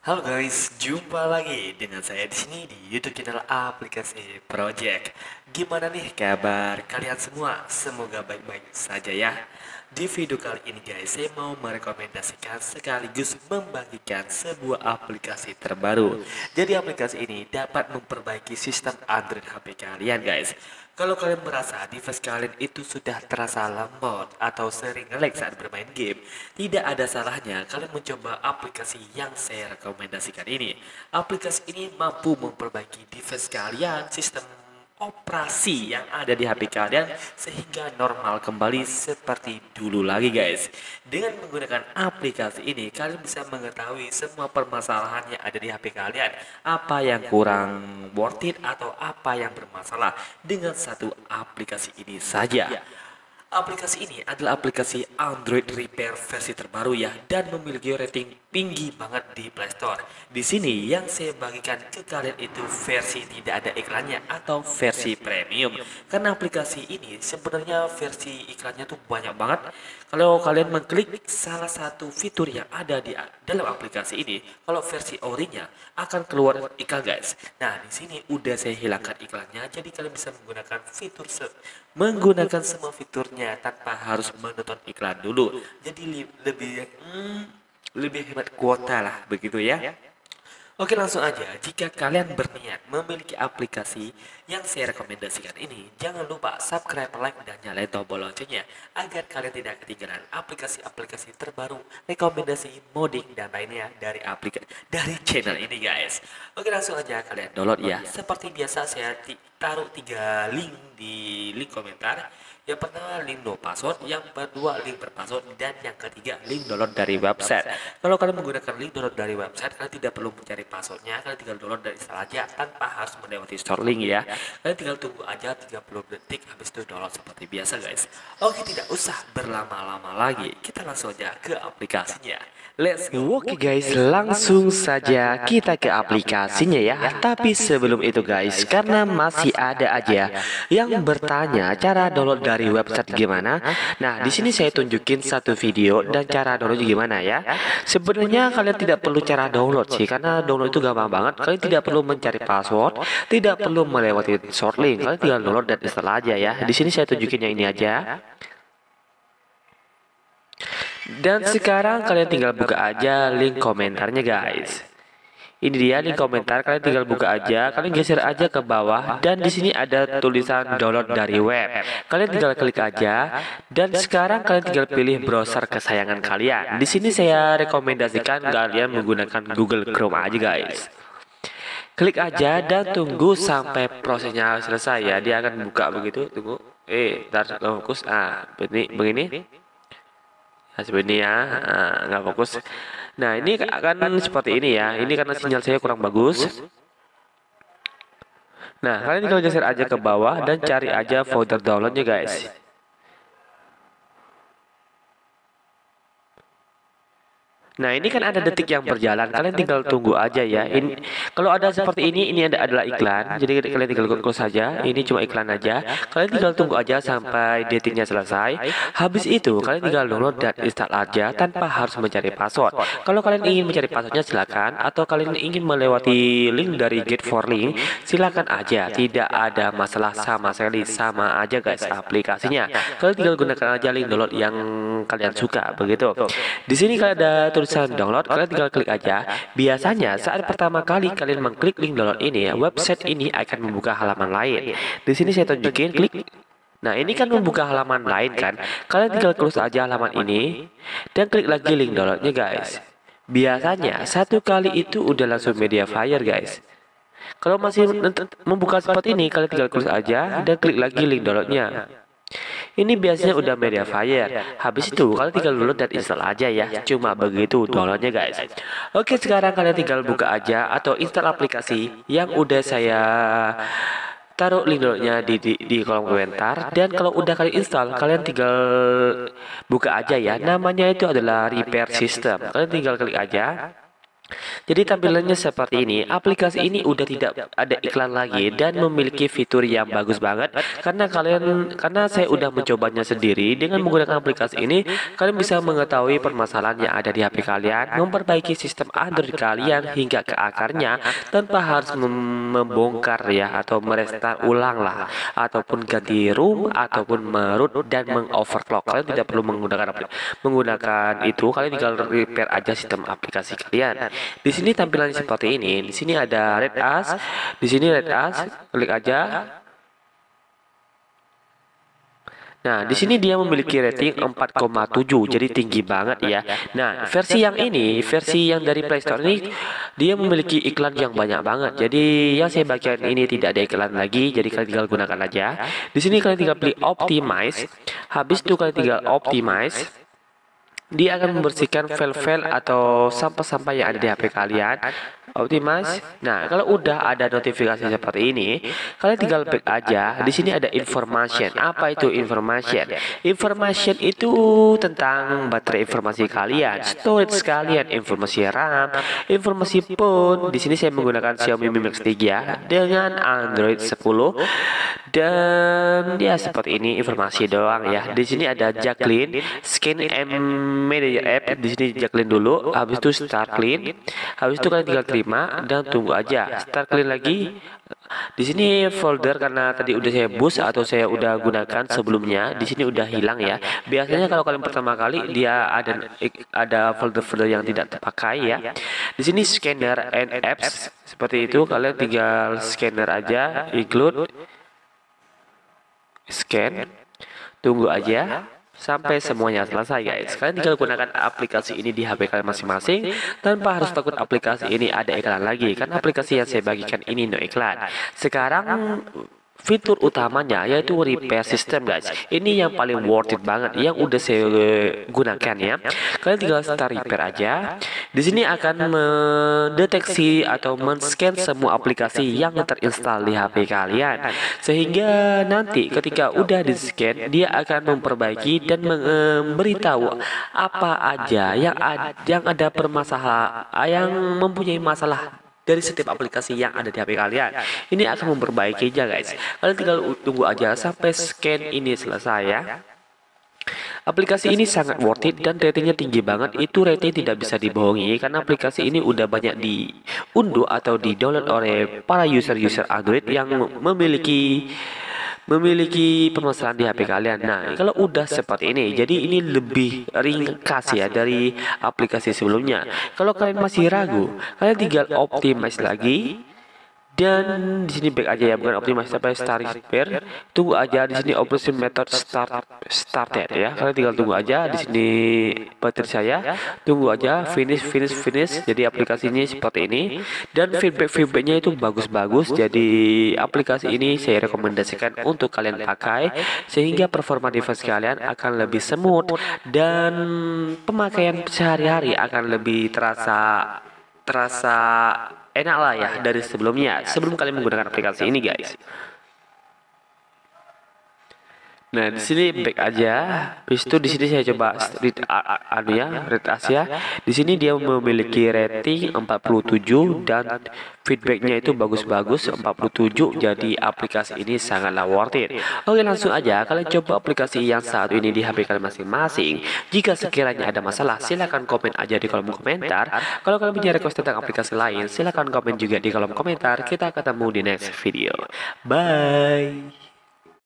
Halo guys, jumpa lagi dengan saya di sini di YouTube channel aplikasi Project. Gimana nih kabar kalian semua? Semoga baik-baik saja ya. Di video kali ini guys, saya mau merekomendasikan sekaligus membagikan sebuah aplikasi terbaru. Jadi aplikasi ini dapat memperbaiki sistem Android HP kalian guys. Kalau kalian merasa device kalian itu sudah terasa lemot atau sering nge-lag saat bermain game, tidak ada salahnya kalian mencoba aplikasi yang saya rekomendasikan ini. Aplikasi ini mampu memperbaiki device kalian, sistem operasi yang ada di HP kalian sehingga normal kembali seperti dulu lagi guys. Dengan menggunakan aplikasi ini kalian bisa mengetahui semua permasalahan yang ada di HP kalian, apa yang kurang worth it atau apa yang bermasalah dengan satu aplikasi ini saja. Aplikasi ini adalah aplikasi Android Repair versi terbaru ya dan memiliki rating tinggi banget di Play Store. Di sini yang saya bagikan ke kalian itu versi tidak ada iklannya atau versi premium. Karena aplikasi ini sebenarnya versi iklannya tuh banyak banget. Kalau kalian mengklik salah satu fitur yang ada di dalam aplikasi ini, kalau versi orinya akan keluar iklan guys. Nah, di sini udah saya hilangkan iklannya jadi kalian bisa menggunakan semua fiturnya tanpa harus menonton iklan dulu. Jadi lebih hemat kuota lah begitu ya. Oke langsung aja, jika kalian berniat memiliki aplikasi yang saya rekomendasikan ini, jangan lupa subscribe, like, dan nyalain tombol loncengnya agar kalian tidak ketinggalan aplikasi-aplikasi terbaru, rekomendasi, modding, dan lainnya dari channel ini guys. Oke langsung aja kalian download ya. Seperti biasa saya taruh 3 link di link komentar. Yang pertama link no password, yang kedua link berpassword, dan yang ketiga link download dari website. Kalau kalian menggunakan link download dari website, kalian tidak perlu mencari passwordnya, kalian tinggal download dan install aja tanpa harus melewati store link ya. Kalian tinggal tunggu aja 30 detik habis itu download seperti biasa guys. Oke, tidak usah berlama-lama lagi, kita langsung aja ke aplikasinya. Let's go. Oke guys, langsung saja kita ke aplikasinya ya. Tapi sebelum itu guys, karena masih ada aja yang bertanya cara download dari website gimana. Nah, di sini saya tunjukin satu video dan cara download gimana ya. Sebenarnya kalian tidak perlu cara download sih, karena download itu gampang banget. Kalian tidak perlu mencari password, tidak perlu melewati short link. Kalian tinggal download dan install aja ya. Di sini saya tunjukin yang ini aja. Dan sekarang kalian tinggal buka aja link komentarnya guys. Ini dia link komentar, kalian tinggal buka aja, kalian geser aja ke bawah dan di sini ada tulisan download dari web. Kalian tinggal klik aja dan sekarang kalian tinggal pilih browser kesayangan kalian. Di sini saya rekomendasikan kalian menggunakan Google Chrome aja guys. Klik aja dan tunggu sampai prosesnya selesai ya. Dia akan buka begitu, tunggu. Ntar fokus. Begini. Nah, sebenarnya nggak fokus. Nah, ini akan seperti ini ya. Ini karena sinyal saya kurang bagus. Nah, kalian tinggal geser aja ke bawah dan cari aja folder downloadnya guys. Nah, ini kan ada detik yang berjalan. Kalian tinggal tunggu aja ya. Ini kalau ada seperti ini adalah iklan. Jadi kalian tinggal close saja. Ini cuma iklan aja. Kalian tinggal tunggu aja sampai detiknya selesai. Habis itu kalian tinggal download dan install aja tanpa harus mencari password. Kalau kalian ingin mencari passwordnya silakan, atau kalian ingin melewati link dari Get for Link, silakan aja. Tidak ada masalah sama sekali, sama aja guys aplikasinya. Kalian tinggal gunakan aja link download yang kalian suka begitu. Di sini kalian ada tulisan download, kalian tinggal klik aja. Biasanya saat pertama kali kalian mengklik link download ini, website ini akan membuka halaman lain. Di sini saya tunjukin klik. Nah, ini kan membuka halaman lain kan. Kalian tinggal close aja halaman ini dan klik lagi link downloadnya guys. Biasanya satu kali itu udah langsung media fire guys. Kalau masih membuka seperti ini, kalian tinggal close aja dan klik lagi link downloadnya. Ini biasanya udah media fire. Habis itu kalian tinggal download dan install aja ya. Cuma begitu downloadnya guys. Oke, sekarang kalian tinggal buka aja atau install aplikasi yang udah saya taruh link downloadnya di kolom komentar. Dan kalau udah kalian install, kalian tinggal buka aja ya. Namanya itu adalah Repair System. Kalian tinggal klik aja. Jadi tampilannya seperti ini. Aplikasi ini udah tidak ada iklan lagi dan memiliki fitur yang bagus banget karena saya udah mencobanya sendiri. Dengan menggunakan aplikasi ini, kalian bisa mengetahui permasalahan yang ada di HP kalian, memperbaiki sistem Android kalian hingga ke akarnya tanpa harus membongkar ya atau merestart ulang lah ataupun ganti ROM ataupun meroot dan mengoverclock. Kalian tidak perlu menggunakan itu, kalian tinggal repair aja sistem aplikasi kalian. Di sini tampilannya seperti ini. Di sini ada Red As, di sini Red As, klik aja. Nah, di sini dia memiliki rating 4,7, jadi tinggi banget ya. Nah, versi yang ini, versi yang dari Play Store ini, dia memiliki iklan yang banyak banget. Jadi, yang saya bagikan ini tidak ada iklan lagi, jadi kalian tinggal gunakan aja. Di sini kalian tinggal pilih Optimize. Habis itu kalian tinggal Optimize. Dia akan membersihkan file-file atau sampah-sampah yang ada di HP kalian. Optimize. Nah, kalau udah ada notifikasi seperti ini, kalian tinggal back aja. Di sini ada information. Apa itu information? Information itu tentang baterai informasi kalian, storage kalian, informasi RAM, informasi phone. Di sini saya menggunakan Xiaomi Mi Mix 3 dengan Android 10 dan ya seperti ini informasi doang ya. Di sini ada Jacqueline, scan media app. Di sini Jacqueline dulu, habis itu start clean. Habis itu kalian tinggal terima dan tunggu aja. Start clean lagi. Di sini folder karena tadi udah saya boost atau saya udah gunakan sebelumnya, di sini udah hilang ya. Biasanya kalau kalian pertama kali dia ada folder-folder yang tidak terpakai ya. Di sini scanner and apps seperti itu, kalian tinggal scanner aja, include scan, tunggu aja sampai semuanya selesai guys. Kalian tinggal gunakan aplikasi ini di HP kalian masing-masing tanpa harus takut aplikasi ini ada iklan lagi, karena aplikasi yang saya bagikan ini no iklan. Sekarang fitur utamanya yaitu repair system guys. Ini yang paling worth it banget yang udah saya gunakan ya. Kalian tinggal start repair aja. Di sini akan mendeteksi atau men-scan semua aplikasi yang terinstall di HP kalian. Sehingga nanti ketika udah di-scan, dia akan memperbaiki dan memberitahu apa aja yang ada permasalahan, yang mempunyai masalah dari setiap aplikasi yang ada di HP kalian. Ini akan memperbaikinya guys. Kalian tinggal tunggu aja sampai scan ini selesai ya. Aplikasi ini sangat worth it dan ratingnya tinggi banget. Itu rating tidak bisa dibohongi karena aplikasi ini udah banyak diunduh atau di-download oleh para user-user Android yang memiliki permasalahan di HP kalian. Nah, kalau udah seperti ini, jadi ini lebih ringkas ya dari aplikasi sebelumnya. Kalau kalian masih ragu, kalian tinggal optimize lagi. Dan di sini back aja ya, bukan optimize sampai start repair. Tunggu aja di sini operation method started ya. Kalian tinggal tunggu aja di sini baterai saya. Tunggu aja finish. Jadi aplikasinya seperti ini dan feedbacknya itu bagus-bagus. Jadi aplikasi ini saya rekomendasikan untuk kalian pakai sehingga performa device kalian akan lebih smooth dan pemakaian sehari-hari akan lebih terasa enak lah ya dari sebelumnya sebelum kalian menggunakan aplikasi ini guys. Nah, di sini back aja. Habis itu di sini saya coba Red Asia. Di sini dia memiliki rating 47 dan feedbacknya itu bagus-bagus 47. Jadi aplikasi ini sangatlah worth it. Oke, langsung aja kalian coba aplikasi yang saat ini di HP kalian masing-masing. Jika sekiranya ada masalah, silahkan komen aja di kolom komentar. Kalau kalian punya request tentang aplikasi lain, silahkan komen juga di kolom komentar. Kita ketemu di next video. Bye.